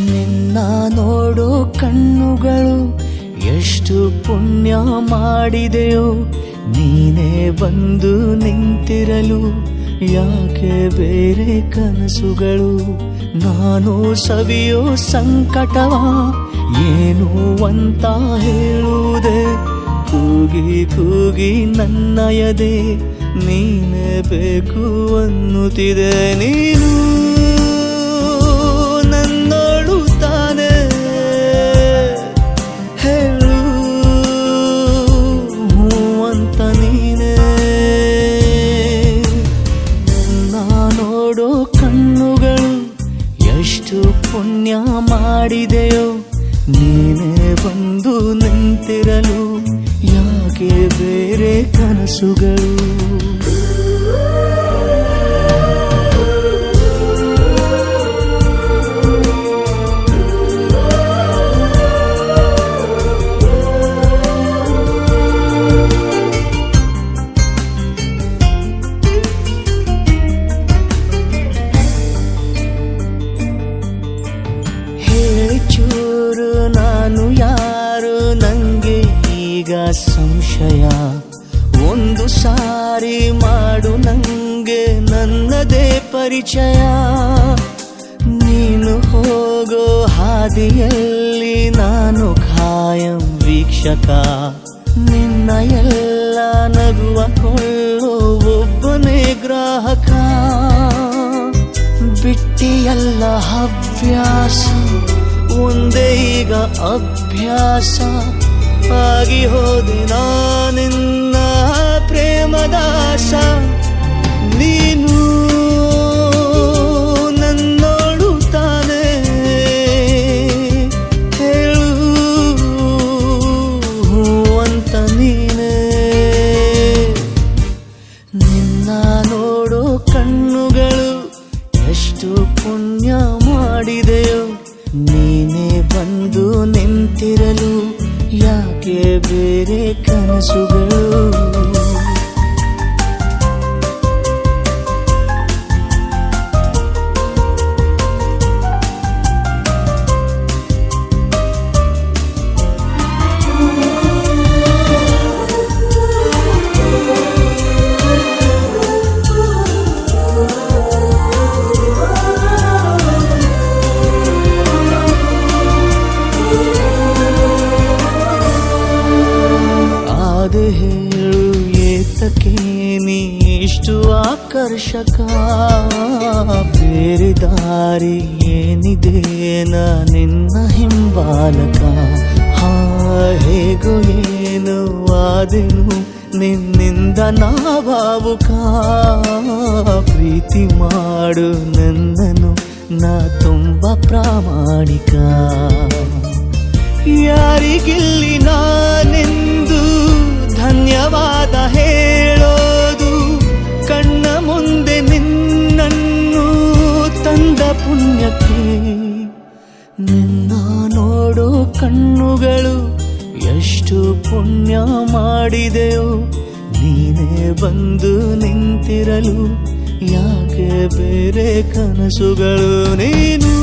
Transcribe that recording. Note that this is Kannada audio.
ನಿನ್ನ ನೋಡೋ ಕಣ್ಣುಗಳು ಎಷ್ಟು ಪುಣ್ಯ ಮಾಡಿದೆಯೋ, ನೀನೇ ಬಂದು ನಿಂತಿರಲು ಯಾಕೆ ಬೇರೆ ಕನಸುಗಳು. ನಾನು ಸವಿಯೋ ಸಂಕಟವ ಏನು ಅಂತ ಹೇಳುವುದೇ, ಕೂಗಿ ಕೂಗಿ ನನ್ನ ಎದೆ ನೀನೇ ಬೇಕು ಅನ್ನುತ್ತಿದೆ. ನೀನು ನನ್ನೋಳು ತಾನೆ ಹೇಳು ಅಂತ ನೀನೇ. ನೋಡೋ ಕಣ್ಣುಗಳು ಎಷ್ಟು ಪುಣ್ಯ ಮಾಡಿದೆಯೋ, ನೀನೇ ಬಂದು ನಿಂತಿರಲು ಯಾಕೆ ಬೇರೆ ಕನಸುಗಳು. ಚೂರು ನಾನು ಯಾರು ನಂಗೆ ಈಗ ಸಂಶಯ, ಒಂದು ಸಾರಿ ಮಾಡು ನಂಗೆ ನನ್ನದೇ ಪರಿಚಯ. ನೀನು ಹೋಗೋ ಹಾದಿಯಲ್ಲಿ ನಾನು ಖಾಯಂ ವೀಕ್ಷಕ, ನಿನ್ನ ಎಲ್ಲ ನಗುವ ಕೊಳ್ಳೋ ಒಬ್ಬನೇ ಗ್ರಾಹಕ. ಬಿಟ್ಟಿಯಲ್ಲ ಹವ್ಯಾಸ ಒಂದೇ ಈಗ ಅಭ್ಯಾಸ, ಆಗಿ ಹೋದೆ ನಾನಿನ್ನ ಪ್ರೇಮದಾಸ. ನೀನು ನನ್ನೋಳು ತಾನೆ ಹೇಳು ಅಂತ ನೀನೇ. ನಿನ್ನ ನೋಡೋ ಕಣ್ಣುಗಳು ಎಷ್ಟು ಪುಣ್ಯ ಮಾಡಿದೆಯೋ, ನೀನೇ ಬಂದು ನಿಂತಿರಲು ಯಾಕೆ ಬೇರೆ ಕನಸುಗಳು. ಹೇಳು ಏತಕ್ಕೆ ನೀ ಇಷ್ಟು ಆಕರ್ಷಕ, ಬೇರೆ ದಾರಿ ಏನಿದೆ ನಿನ್ನ ಹಿಂಬಾಲಕ. ಹೇಗೋ ಏನು ಆದೆನು ನಿನ್ನಿಂದ ನಾ ಭಾವುಕ, ಪ್ರೀತಿ ಮಾಡು ನನ್ನನು ನಾ ತುಂಬ ಪ್ರಾಮಾಣಿಕ. ಯಾರಿಗಿಲ್ಲಿ ನಾನೆಂದು ಧನ್ಯವಾದ ಹೇಳೋದು, ಕಣ್ಣ ಮುಂದೆ ನಿನ್ನನ್ನು ತಂದ ಪುಣ್ಯಕ್ಕೆ. ನಿನ್ನ ನೋಡೋ ಕಣ್ಣುಗಳು ಎಷ್ಟು ಪುಣ್ಯ ಮಾಡಿದೆಯೋ, ನೀನೇ ಬಂದು ನಿಂತಿರಲು ಯಾಕೆ ಬೇರೆ ಕನಸುಗಳು. ನೀನು